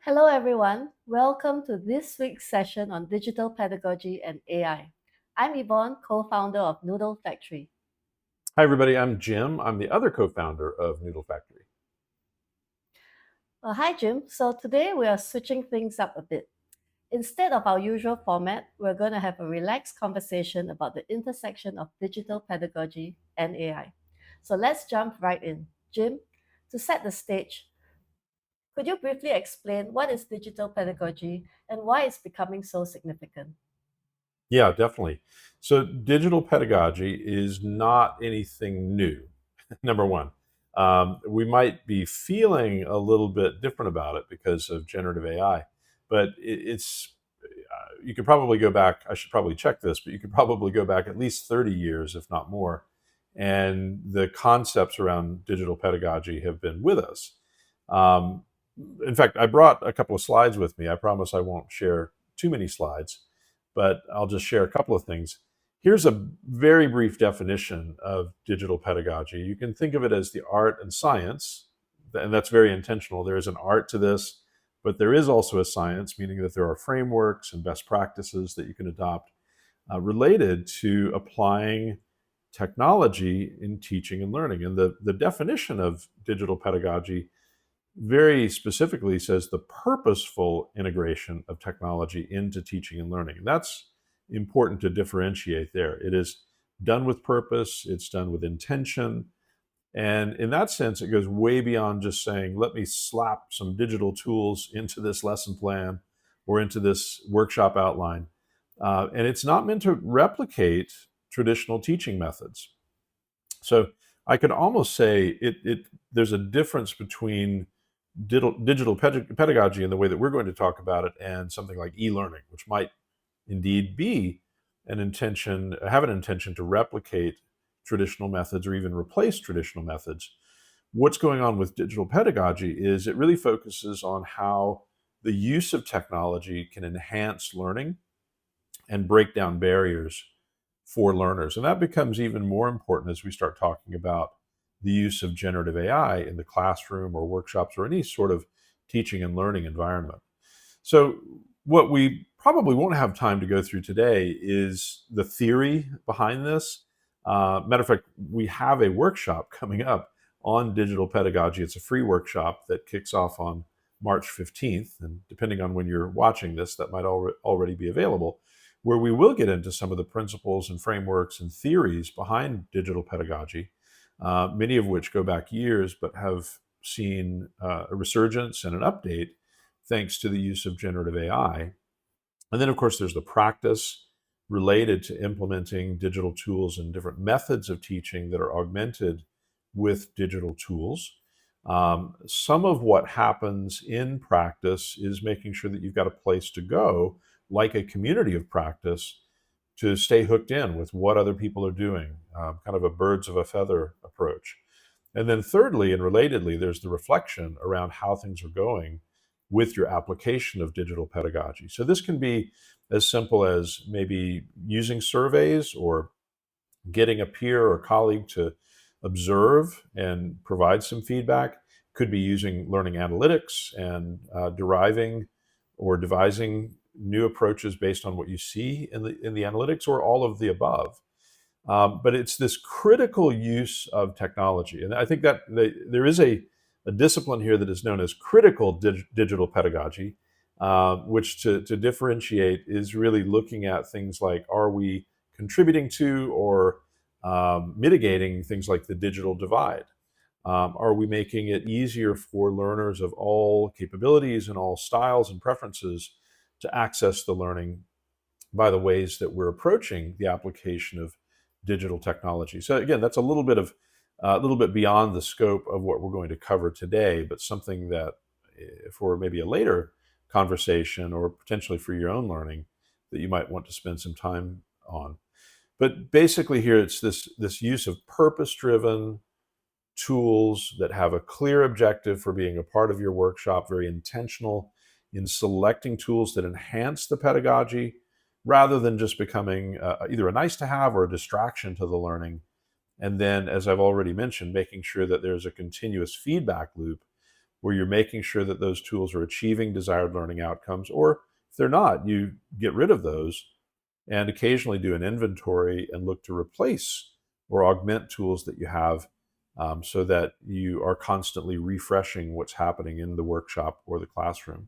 Hello, everyone. Welcome to this week's session on digital pedagogy and AI. I'm Yvonne, co founder of Noodle Factory. Hi, everybody. I'm Jim. I'm the other co-founder of Noodle Factory. Hi, Jim. So today we are switching things up a bit. Instead of our usual format, we're going to have a relaxed conversation about the intersection of digital pedagogy and AI. So let's jump right in. Jim, to set the stage, could you briefly explain what is digital pedagogy and why it's becoming so significant? Yeah, definitely. So digital pedagogy is not anything new, number one. We might be feeling a little bit different about it because of generative AI, but you could probably go back, I should probably check this, but you could probably go back at least 30 years, if not more. And the concepts around digital pedagogy have been with us. Um, in fact, I brought a couple of slides with me. I promise I won't share too many slides, but I'll just share a couple of things. Here's a very brief definition of digital pedagogy. You can think of it as the art and science, and that's very intentional. There is an art to this, but there is also a science, meaning that there are frameworks and best practices that you can adopt related to applying technology in teaching and learning. And the definition of digital pedagogy very specifically says the purposeful integration of technology into teaching and learning. And that's important to differentiate there. It is done with purpose, it's done with intention. And in that sense, it goes way beyond just saying, let me slap some digital tools into this lesson plan or into this workshop outline. And it's not meant to replicate traditional teaching methods. So I could almost say there's a difference between digital pedagogy in the way that we're going to talk about it and something like e-learning, which might indeed be have an intention to replicate traditional methods or even replace traditional methods. What's going on with digital pedagogy is it really focuses on how the use of technology can enhance learning and break down barriers for learners. And that becomes even more important as we start talking about the use of generative AI in the classroom or workshops or any sort of teaching and learning environment. So, what we probably won't have time to go through today is the theory behind this. Matter of fact, we have a workshop coming up on digital pedagogy. It's a free workshop that kicks off on March 15th. And depending on when you're watching this, that might already be available, where we will get into some of the principles and frameworks and theories behind digital pedagogy, many of which go back years but have seen a resurgence and an update thanks to the use of generative AI. And then, of course, there's the practice related to implementing digital tools and different methods of teaching that are augmented with digital tools. Some of what happens in practice is making sure that you've got a place to go, like a community of practice, to stay hooked in with what other people are doing, kind of a birds of a feather approach. And then, thirdly, and relatedly, there's the reflection around how things are going with your application of digital pedagogy. So, this can be as simple as maybe using surveys or getting a peer or colleague to observe and provide some feedback. Could be using learning analytics and deriving or devising new approaches based on what you see in the analytics, or all of the above. But it's this critical use of technology, and I think that there is a discipline here that is known as critical digital pedagogy, which to differentiate is really looking at things like, are we contributing to or mitigating things like the digital divide? Are we making it easier for learners of all capabilities and all styles and preferences to access the learning by the ways that we're approaching the application of digital technology? So again, that's a little bit beyond the scope of what we're going to cover today, but something that for maybe a later conversation or potentially for your own learning that you might want to spend some time on. But basically here it's this use of purpose-driven tools that have a clear objective for being a part of your workshop, very intentional in selecting tools that enhance the pedagogy rather than just becoming either a nice to have or a distraction to the learning. And then, as I've already mentioned, making sure that there's a continuous feedback loop where you're making sure that those tools are achieving desired learning outcomes, or if they're not, you get rid of those and occasionally do an inventory and look to replace or augment tools that you have, so that you are constantly refreshing what's happening in the workshop or the classroom.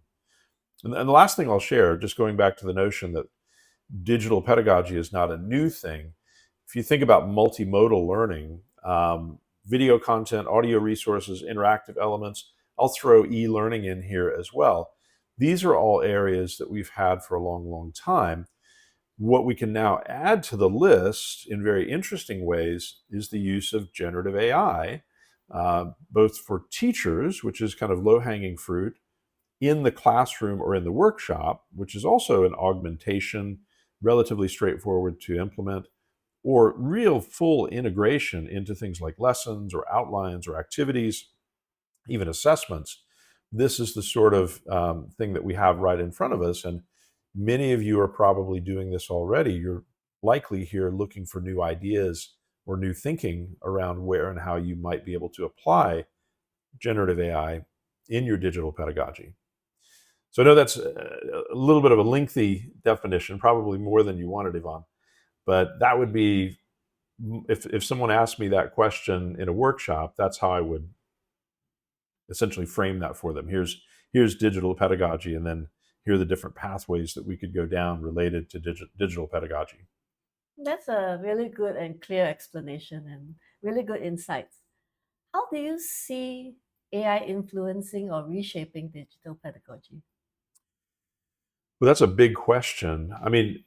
And the last thing I'll share, just going back to the notion that digital pedagogy is not a new thing. If you think about multimodal learning, video content, audio resources, interactive elements, I'll throw e-learning in here as well. These are all areas that we've had for a long, long time. What we can now add to the list in very interesting ways is the use of generative AI, both for teachers, which is kind of low-hanging fruit, in the classroom or in the workshop, which is also an augmentation, relatively straightforward to implement, or real full integration into things like lessons or outlines or activities, even assessments. This is the sort of thing that we have right in front of us. And many of you are probably doing this already. You're likely here looking for new ideas or new thinking around where and how you might be able to apply generative AI in your digital pedagogy. So I know that's a little bit of a lengthy definition, probably more than you wanted, Yvonne. But that would be, if someone asked me that question in a workshop, that's how I would essentially frame that for them. Here's digital pedagogy, and then here are the different pathways that we could go down related to digital pedagogy. That's a really good and clear explanation and really good insights. How do you see AI influencing or reshaping digital pedagogy? Well, that's a big question. I mean,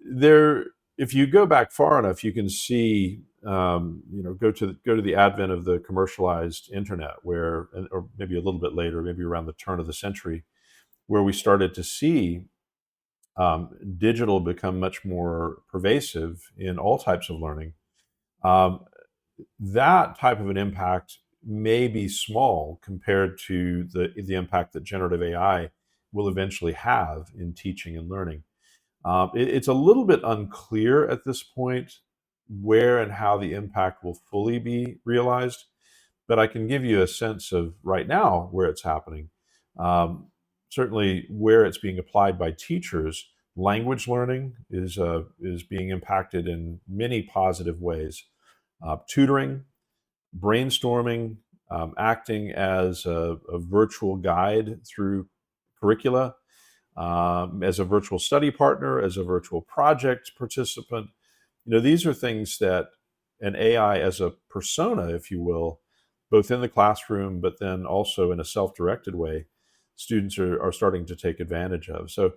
there. If you go back far enough, you can see, go to the advent of the commercialized internet, where, or maybe a little bit later, maybe around the turn of the century, where we started to see digital become much more pervasive in all types of learning. Um, that type of an impact may be small compared to the impact that generative AI will eventually have in teaching and learning. It's a little bit unclear at this point where and how the impact will fully be realized, but I can give you a sense of right now where it's happening. Um, Certainly, where it's being applied by teachers, language learning is being impacted in many positive ways. Tutoring, brainstorming, acting as a virtual guide through curricula, as a virtual study partner, as a virtual project participant. These are things that an AI as a persona, if you will, both in the classroom, but then also in a self-directed way, students are starting to take advantage of. So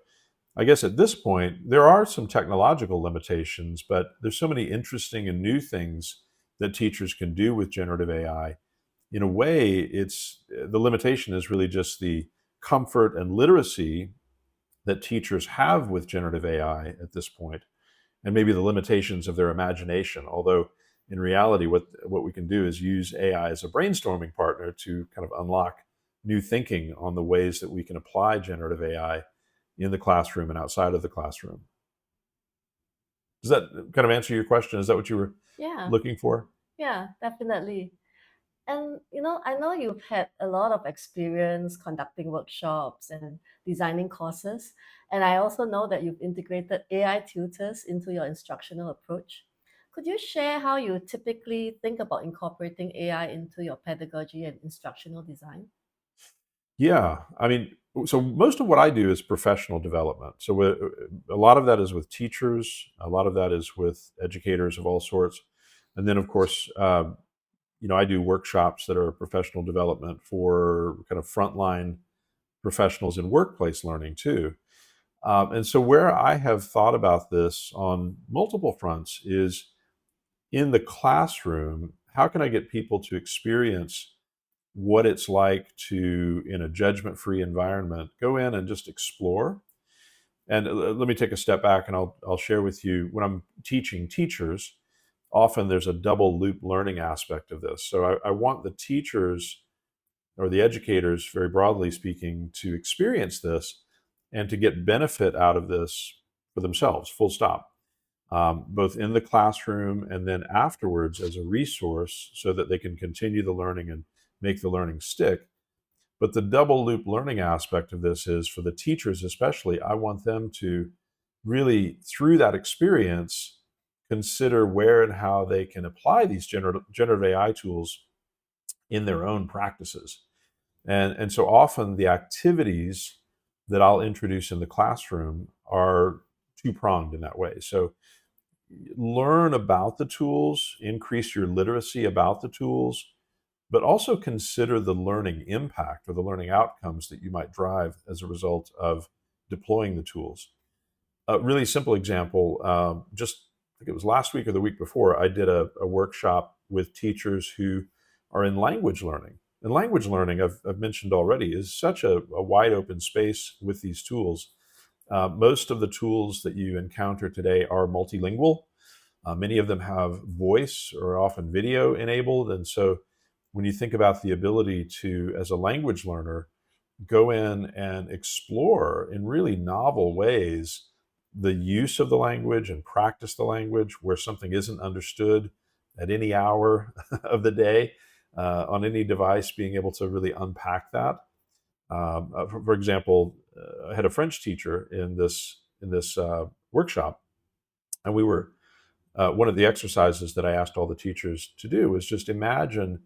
I guess at this point, there are some technological limitations, but there's so many interesting and new things that teachers can do with generative AI. In a way, it's the limitation is really just the comfort and literacy that teachers have with generative AI at this point, and maybe the limitations of their imagination. Although in reality, what we can do is use AI as a brainstorming partner to kind of unlock new thinking on the ways that we can apply generative AI in the classroom and outside of the classroom. Does that kind of answer your question? Is that what you were Yeah, looking for? yeah, definitely. And I know you've had a lot of experience conducting workshops and designing courses. And I also know that you've integrated AI tutors into your instructional approach. Could you share how you typically think about incorporating AI into your pedagogy and instructional design? Yeah, I mean, so most of what I do is professional development. So a lot of that is with teachers, a lot of that is with educators of all sorts, and then of course, I do workshops that are professional development for kind of frontline professionals in workplace learning too. And so where I have thought about this on multiple fronts is in the classroom. How can I get people to experience what it's like to, in a judgment-free environment, go in and just explore? And let me take a step back, and I'll share with you, when I'm teaching teachers, often there's a double loop learning aspect of this. So I want the teachers or the educators, very broadly speaking, to experience this and to get benefit out of this for themselves, full stop, both in the classroom and then afterwards as a resource so that they can continue the learning and make the learning stick. But the double loop learning aspect of this is for the teachers, especially, I want them to really, through that experience, consider where and how they can apply these generative AI tools in their own practices. And so often the activities that I'll introduce in the classroom are two pronged in that way. So learn about the tools, increase your literacy about the tools, but also consider the learning impact or the learning outcomes that you might drive as a result of deploying the tools. A really simple example, just I think it was last week or the week before, I did a workshop with teachers who are in language learning. And language learning, I've mentioned already, is such a wide open space with these tools. Most of the tools that you encounter today are multilingual. Many of them have voice or often video enabled. And so when you think about the ability to, as a language learner, go in and explore in really novel ways the use of the language and practice the language where something isn't understood at any hour of the day on any device, being able to really unpack that. For example, I had a French teacher in this workshop, and we were one of the exercises that I asked all the teachers to do was just imagine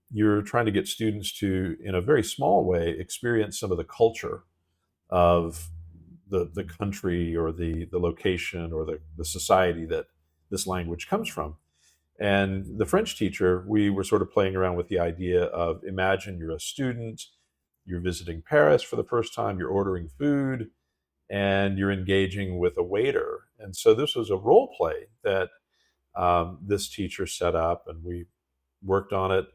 you're trying to get students to, in a very small way, experience some of the culture of the country or the location or the society that this language comes from. And the French teacher, we were sort of playing around with the idea of imagine you're a student, you're visiting Paris for the first time, you're ordering food, and you're engaging with a waiter. And so this was a role play that this teacher set up, and we worked on it.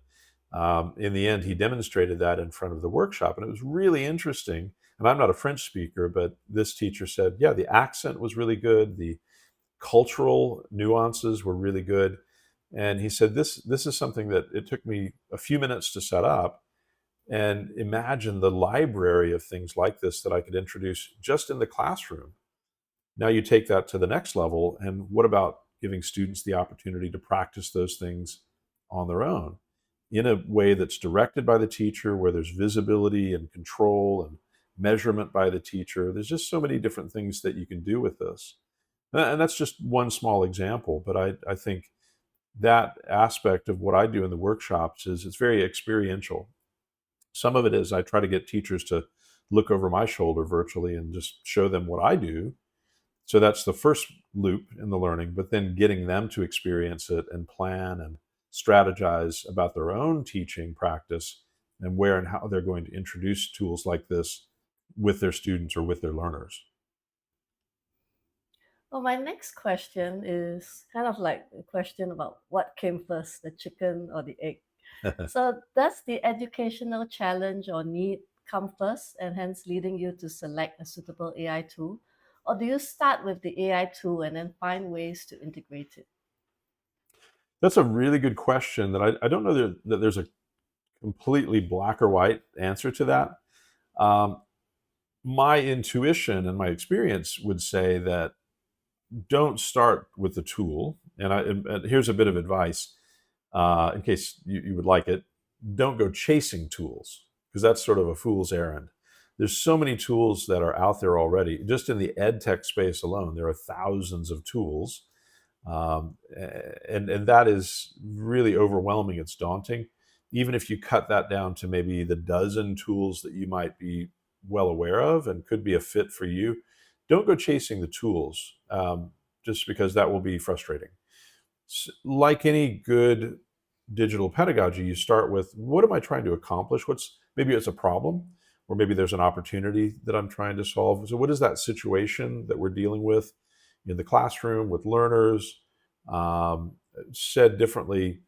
In the end, he demonstrated that in front of the workshop, and it was really interesting. And I'm not a French speaker, but this teacher said, yeah, the accent was really good. The cultural nuances were really good. And he said, this is something that it took me a few minutes to set up. And imagine the library of things like this that I could introduce just in the classroom. Now you take that to the next level, and what about giving students the opportunity to practice those things on their own in a way that's directed by the teacher, where there's visibility and control and measurement by the teacher? There's just so many different things that you can do with this. And that's just one small example, but I think that aspect of what I do in the workshops is it's very experiential. Some of it is I try to get teachers to look over my shoulder virtually and just show them what I do. So that's the first loop in the learning, but then getting them to experience it and plan and strategize about their own teaching practice and where and how they're going to introduce tools like this with their students or with their learners. Well, my next question is kind of like a question about what came first, the chicken or the egg. So, does the educational challenge or need come first and hence leading you to select a suitable AI tool? Or do you start with the AI tool and then find ways to integrate it? That's a really good question that I don't know that there's a completely black or white answer to that. Um, my intuition and my experience would say that don't start with the tool. And here's a bit of advice in case you would like it. Don't go chasing tools because that's sort of a fool's errand. There's so many tools that are out there already. Just in the ed tech space alone, there are thousands of tools. And that is really overwhelming. It's daunting. Even if you cut that down to maybe the dozen tools that you might be well aware of and could be a fit for you, don't go chasing the tools just because that will be frustrating. Like any good digital pedagogy, you start with what am I trying to accomplish? Maybe it's a problem, or maybe there's an opportunity that I'm trying to solve. So, what is that situation that we're dealing with in the classroom with learners? Said differently,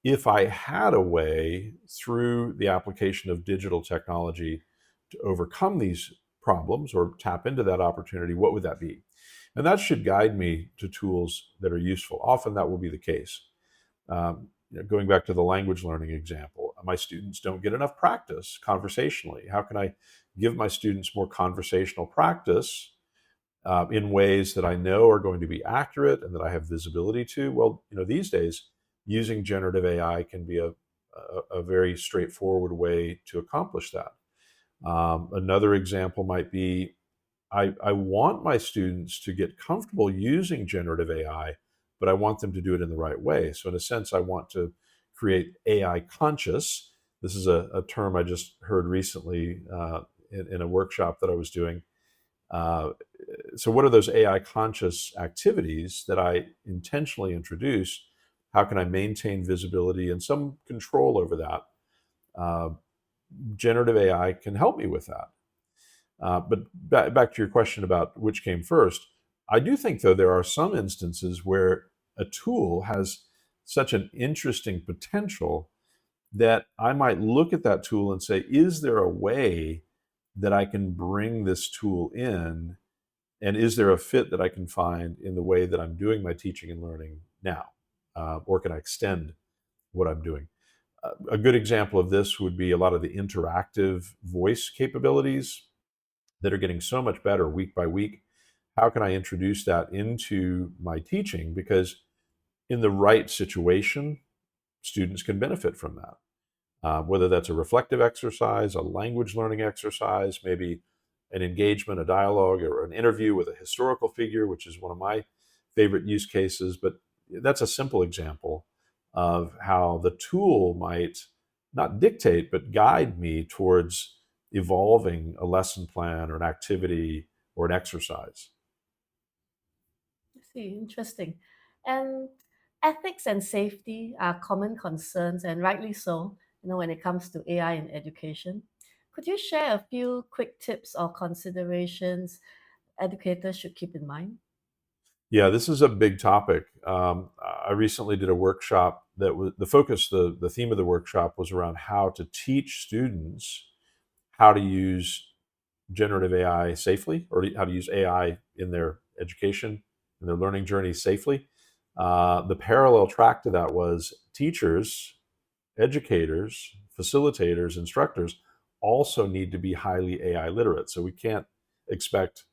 if I had a way through the application of digital technology to overcome these problems or tap into that opportunity, what would that be? And that should guide me to tools that are useful. Often that will be the case. Going back to the language learning example, my students don't get enough practice conversationally. How can I give my students more conversational practice in ways that I know are going to be accurate and that I have visibility to? Well, these days, using generative AI can be a very straightforward way to accomplish that. Another example might be I want my students to get comfortable using generative AI, but I want them to do it in the right way. So, in a sense, I want to create AI conscious. This is a term I just heard recently in a workshop that I was doing. Uh, so, what are those AI conscious activities that I intentionally introduce? How can I maintain visibility and some control over that? Uh, Generative AI can help me with that. But back to your question about which came first, I do think, though, there are some instances where a tool has such an interesting potential that I might look at that tool and say, is there a way that I can bring this tool in? And is there a fit that I can find in the way that I'm doing my teaching and learning now? Or can I extend what I'm doing? A good example of this would be a lot of the interactive voice capabilities that are getting so much better week by week. How can I introduce that into my teaching? Because in the right situation, students can benefit from that. Whether that's a reflective exercise, a language learning exercise, maybe an engagement, a dialogue, or an interview with a historical figure, which is one of my favorite use cases. But that's a simple example of how the tool might not dictate, but guide me towards evolving a lesson plan or an activity or an exercise. I see, interesting. And ethics and safety are common concerns, and rightly so, when it comes to AI in education. Could you share a few quick tips or considerations educators should keep in mind? Yeah, this is a big topic. I recently did a workshop that was the focus, the theme of the workshop was around how to teach students how to use generative AI safely, or how to use AI in their education and their learning journey safely. The parallel track to that was teachers, educators, facilitators, instructors also need to be highly AI literate. So we can't expect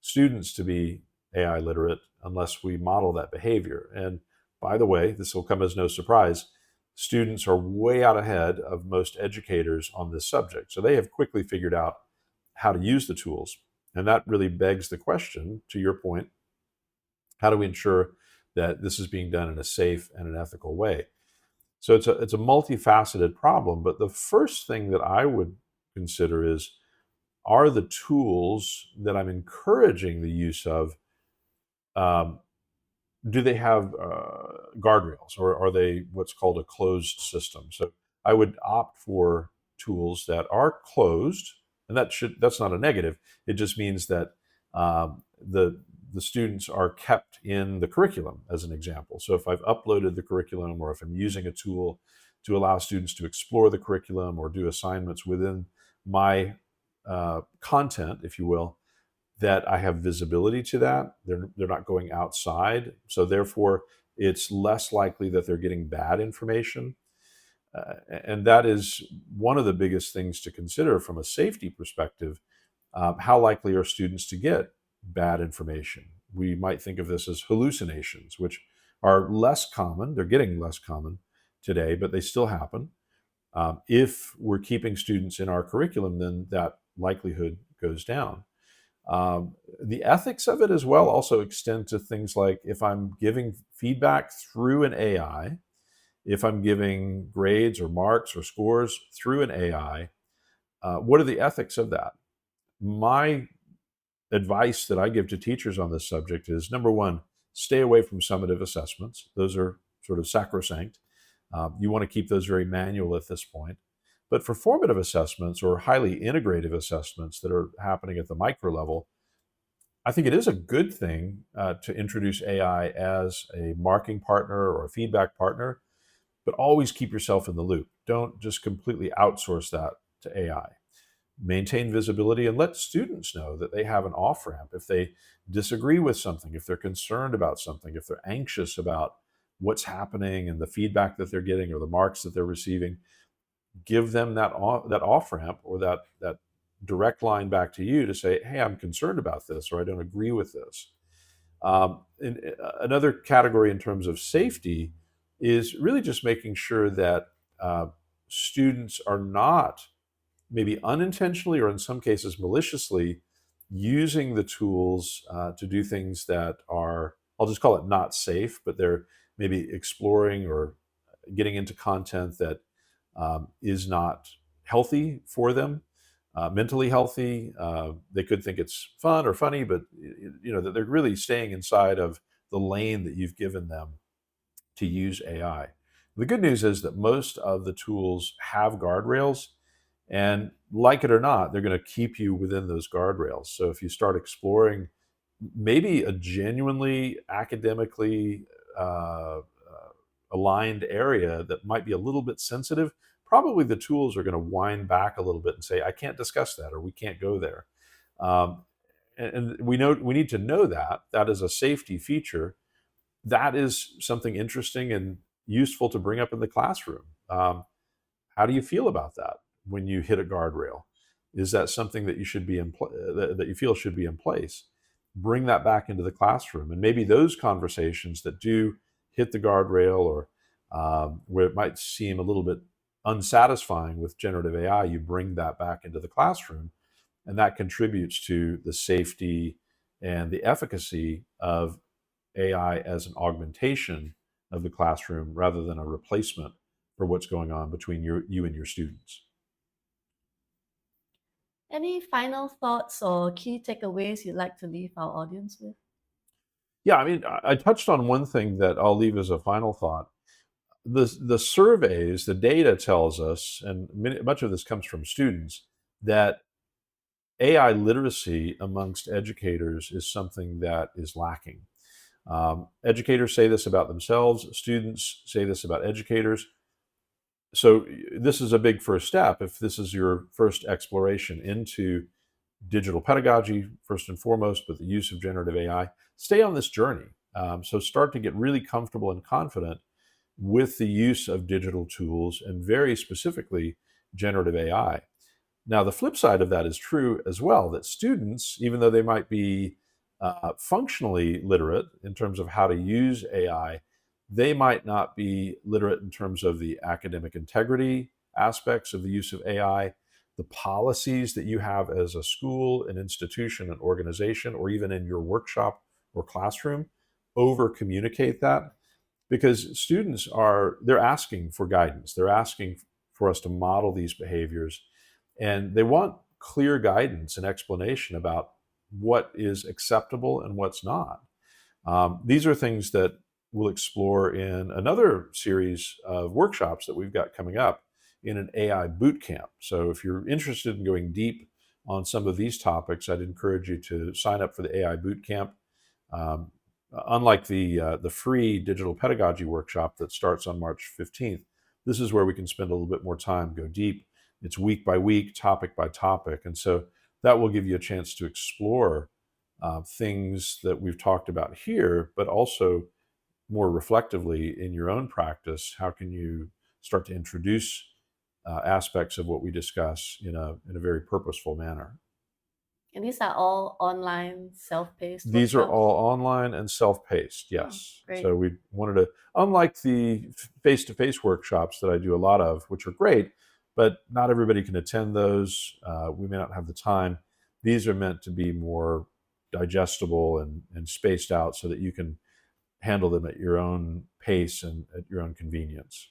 students to be AI literate unless we model that behavior. And by the way, this will come as no surprise, students are way out ahead of most educators on this subject. So they have quickly figured out how to use the tools. And that really begs the question, to your point, how do we ensure that this is being done in a safe and an ethical way? So it's a multifaceted problem, but the first thing that I would consider is, are the tools that I'm encouraging the use of, um, do they have guardrails, or are they what's called a closed system? So I would opt for tools that are closed, and that's not a negative. It just means that the students are kept in the curriculum, as an example. So if I've uploaded the curriculum, or if I'm using a tool to allow students to explore the curriculum or do assignments within my content, if you will, that I have visibility to that. They're not going outside, so therefore it's less likely that they're getting bad information. And that is one of the biggest things to consider from a safety perspective. How likely are students to get bad information? We might think of this as hallucinations, which are less common. They're getting less common today, but they still happen. If we're keeping students in our curriculum, then that likelihood goes down. The ethics of it as well also extend to things like, if I'm giving feedback through an AI, if I'm giving grades or marks or scores through an AI, what are the ethics of that? My advice that I give to teachers on this subject is, number one, stay away from summative assessments. Those are sort of sacrosanct. You want to keep those very manual at this point. But for formative assessments or highly integrative assessments that are happening at the micro level, I think it is a good thing to introduce AI as a marking partner or a feedback partner, but always keep yourself in the loop. Don't just completely outsource that to AI. Maintain visibility and let students know that they have an off ramp if they disagree with something, if they're concerned about something, if they're anxious about what's happening and the feedback that they're getting or the marks that they're receiving. Give them that off ramp, or that direct line back to you to say, "Hey, I'm concerned about this," or "I don't agree with this." Another category in terms of safety is really just making sure that uh, students are not maybe unintentionally or in some cases maliciously using the tools to do things that are, I'll just call it not safe, but they're maybe exploring or getting into content that is not healthy for them, mentally healthy. They could think it's fun or funny, but that they're really staying inside of the lane that you've given them to use AI. The good news is that most of the tools have guardrails, and like it or not, they're going to keep you within those guardrails. So if you start exploring maybe a genuinely academically aligned area that might be a little bit sensitive, probably the tools are going to wind back a little bit and say, I can't discuss that, or we can't go there. Um, and we need to know that that is a safety feature. That is something interesting and useful to bring up in the classroom. How do you feel about that when you hit a guardrail? Is that something that you should be that you feel should be in place? Bring that back into the classroom, and maybe those conversations that do hit the guardrail, or where it might seem a little bit unsatisfying with generative AI, you bring that back into the classroom, and that contributes to the safety and the efficacy of AI as an augmentation of the classroom rather than a replacement for what's going on between you and your students. Any final thoughts or key takeaways you'd like to leave our audience with? Yeah, I mean, I touched on one thing that I'll leave as a final thought. The surveys, the data tells us, and much of this comes from students, that AI literacy amongst educators is something that is lacking. Educators say this about themselves, students say this about educators. So this is a big first step. If this is your first exploration into digital pedagogy, first and foremost, but the use of generative AI, stay on this journey. So start to get really comfortable and confident with the use of digital tools, and very specifically generative AI. Now, the flip side of that is true as well, that students, even though they might be functionally literate in terms of how to use AI, they might not be literate in terms of the academic integrity aspects of the use of AI, the policies that you have as a school, an institution, an organization, or even in your workshop or classroom. Over communicate that, because students they're asking for guidance. They're asking for us to model these behaviors, and they want clear guidance and explanation about what is acceptable and what's not. These are things that we'll explore in another series of workshops that we've got coming up in an AI boot camp. So if you're interested in going deep on some of these topics, I'd encourage you to sign up for the AI boot camp. Unlike the free digital pedagogy workshop that starts on March 15th, this is where we can spend a little bit more time, go deep. It's week by week, topic by topic. And so that will give you a chance to explore things that we've talked about here, but also more reflectively in your own practice. How can you start to introduce aspects of what we discuss in a very purposeful manner? And these are all online, self-paced These are workshops? all online and self-paced, yes. Great. So we wanted to, unlike the face-to-face workshops that I do a lot of, which are great, but not everybody can attend those. We may not have the time. These are meant to be more digestible and spaced out so that you can handle them at your own pace and at your own convenience.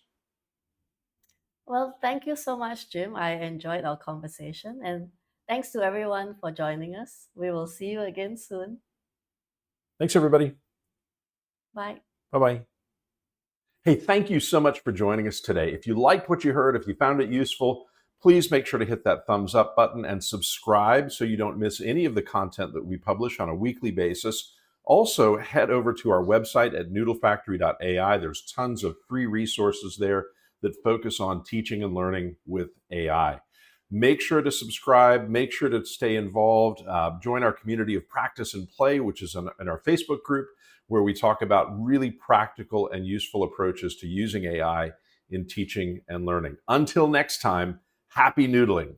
Well, thank you so much, Jim. I enjoyed our conversation, and thanks to everyone for joining us. We will see you again soon. Thanks, everybody. Bye. Bye-bye. Hey, thank you so much for joining us today. If you liked what you heard, if you found it useful, please make sure to hit that thumbs up button and subscribe so you don't miss any of the content that we publish on a weekly basis. Also, head over to our website at noodlefactory.ai. There's tons of free resources there that focus on teaching and learning with AI. Make sure to subscribe, make sure to stay involved, join our community of practice and play, which is in our Facebook group, where we talk about really practical and useful approaches to using AI in teaching and learning. Until next time, happy noodling.